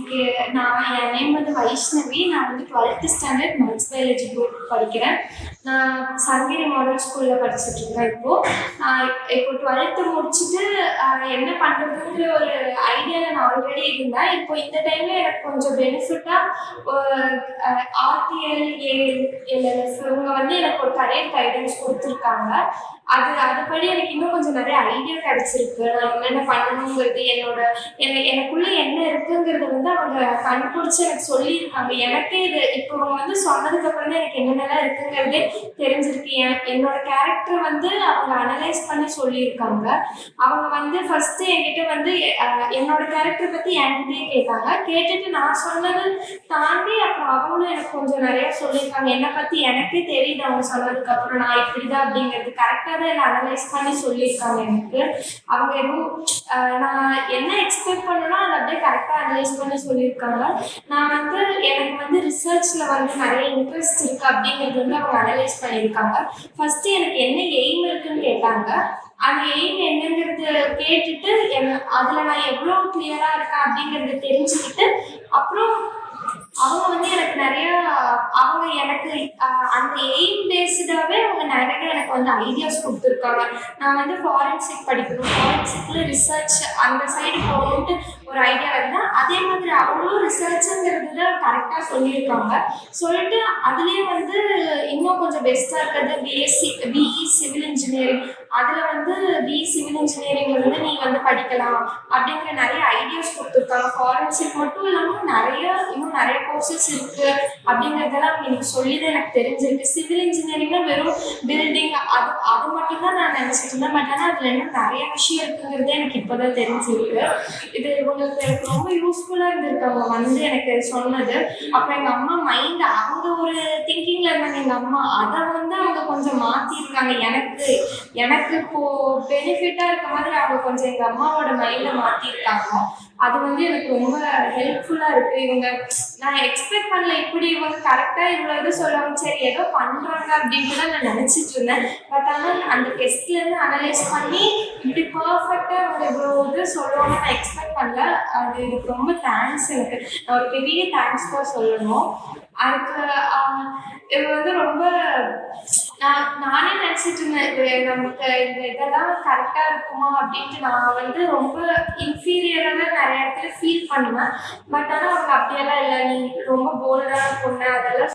இன்னைக்கு என் நேம் வந்து வைஷ்ணவி. நான் வந்து 12th standard maths biology group படிக்கிறேன். நான் சங்ககிரி மாடல் ஸ்கூலில் படிச்சுட்டு இருக்கேன். இப்போ 12th முடிச்சுட்டு என்ன பண்ணுறதுங்கிற ஒரு ஐடியாவில் நான் ஆல்ரெடி இருந்தேன். இப்போ இந்த டைமில் எனக்கு கொஞ்சம் பெனிஃபிட்டாக ஆர்டிஎல், ஏஎல்எல்எஃப் இவங்க வந்து எனக்கு ஒரு கரியர் கைடன்ஸ் கொடுத்துருக்காங்க. அதுபடி எனக்கு இன்னும் கொஞ்சம் நிறைய ஐடியா கிடைச்சிருக்கு. நான் என்னென்ன பண்ணணுங்கிறது, எனக்குள்ள என்ன இருக்குங்கிறத வந்து அவங்க கண்டுபிடிச்சு எனக்கு சொல்லியிருக்காங்க. எனக்கே இது இப்போ அவங்க வந்து சொன்னதுக்கு அப்புறம் தான் எனக்கு என்னென்னலாம் இருக்குங்கிறதே தெரிஞ்சிருக்கு. என்னோட கேரக்டர் வந்து அவங்க அனலைஸ் பண்ணி சொல்லியிருக்காங்க. அவங்க வந்து ஃபர்ஸ்ட் என்கிட்ட வந்து என்னோட கேரக்டர் பத்தி என்கிட்டயே கேட்டாங்க. கேட்டுட்டு நான் சொன்னது தாண்டி அப்புறம் அவங்களும் எனக்கு கொஞ்சம் நிறைய சொல்லியிருக்காங்க. என்னை பத்தி எனக்கே தெரியுது அவங்க சொன்னதுக்கு அப்புறம் நான் இப்படிதான் அப்படிங்கிறது கரெக்டாக தான் என்ன அனலைஸ் பண்ணி சொல்லியிருக்காங்க. எனக்கு அவங்க எதுவும் நான் என்ன எக்ஸ்பெக்ட் பண்ணணும் அதை அப்படியே கரெக்டாக அனலைஸ் பண்ணி சொல்லியிருக்காங்க. நான் வந்து எனக்கு வந்து ரிசர்ச்சில் வந்து நிறைய இன்ட்ரெஸ்ட் இருக்குது அப்படிங்கிறது வந்து அவங்க அனலைஸ் பண்ணியிருக்காங்க. ஃபர்ஸ்ட் எனக்கு என்ன எய்ம் இருக்குன்னு கேட்டாங்க. அந்த எய்ம் என்னங்கிறது கேட்டுட்டு அதில் நான் எவ்வளோ கிளியராக இருக்கேன் அப்படிங்கிறத தெரிஞ்சுக்கிட்டு அப்புறம் அவங்க வந்து எனக்கு அந்த எய்ம் பேஸ்டாகவே அவங்க நிறைய எனக்கு வந்து ஐடியாஸ் கொடுத்துருக்காங்க. நான் வந்து ஃபாரன்சிக் படிக்கணும், ஃபாரன்சிக்கில் ரிசர்ச் அந்த சைடு போகணுன்ட்டு ஒரு ஐடியா இருந்தேன். அதே மாதிரி அவங்களும் ரிசர்ச்சுங்கிறதுல கரெக்டாக சொல்லியிருக்காங்க. சொல்லிட்டு அதுலேயே வந்து இன்னும் கொஞ்சம் பெஸ்ட்டாக இருக்கிறது பிஇ சிவில் இன்ஜினியரிங். அதில் வந்து பிஇ சிவில் இன்ஜினியரிங் வந்து நீ வந்து படிக்கலாம் அப்படிங்கிற நிறைய ஐடியாஸ் கொடுத்துருக்காங்க. ஃபாரன்சிக் மட்டும் இல்லாமல் இன்னும் நிறைய கோர்சஸ் இருக்குது அப்படிங்கிறதெல்லாம் எனக்கு சொல்லிதான் எனக்கு தெரிஞ்சிருக்கு. சிவில் இன்ஜினியரிங்னா வெறும் பில்டிங் அது மட்டும்தான் நான் நினச்சிட்டு இருந்தேன். பட் ஆனால் அதில் இன்னும் நிறைய விஷயம் இருக்குங்கிறதே எனக்கு இப்போதான் தெரிஞ்சிருக்கு. இது உங்களுக்கு எனக்கு ரொம்ப யூஸ்ஃபுல்லாக இருந்திருக்கு அவங்க வந்து எனக்கு சொன்னது. அப்புறம் எங்கள் அம்மா மைண்ட் அவங்க ஒரு திங்கிங்கில் இருந்தாங்க. எங்கள் அம்மா அதை வந்து அவங்க கொஞ்சம் மாற்றிருக்காங்க. எனக்கு இப்போது பெனிஃபிட்டாக இருக்க மாதிரி அவங்க கொஞ்சம் எங்கள் அம்மாவோட மைண்டை மாற்றிருக்காங்க. அது வந்து எனக்கு ரொம்ப ஹெல்ப்ஃபுல்லாக இருக்குது. நான் எக்ஸ்பெக்ட் பண்ணல இப்படி இவங்க கரெக்டாக இவ்வளோ இது சொல்லுவாங்க. சரி ஏதோ பண்ணுறாங்க அப்படின்ட்டு தான் நான் நினச்சிட்டு இருந்தேன். பட் ஆனால் அந்த டெஸ்ட்லேருந்து அனலைஸ் பண்ணி இப்படி பர்ஃபெக்டாக அவங்க இவ்வளோ இது சொல்லுவாங்க நான் எக்ஸ்பெக்ட் பண்ணல. அது எனக்கு ரொம்ப தேங்க்ஸ். நான் ஒரு பெரிய தேங்க்ஸ் தான் சொல்லணும். அதுக்கு இது வந்து ரொம்ப நானே நினச்சிட்டு இருந்தேன் நமக்கு இந்த இதெல்லாம் கரெக்டாக இருக்குமா அப்படின்ட்டு. நான் வந்து ரொம்ப இன்ஃபீரியராக நிறைய இடத்துல ஃபீல் பண்ணுவேன். பட் ஆனால் அவங்க அப்படியெல்லாம் இல்லை, நீ ரொம்ப போல்டான பொண்ணு அதெல்லாம்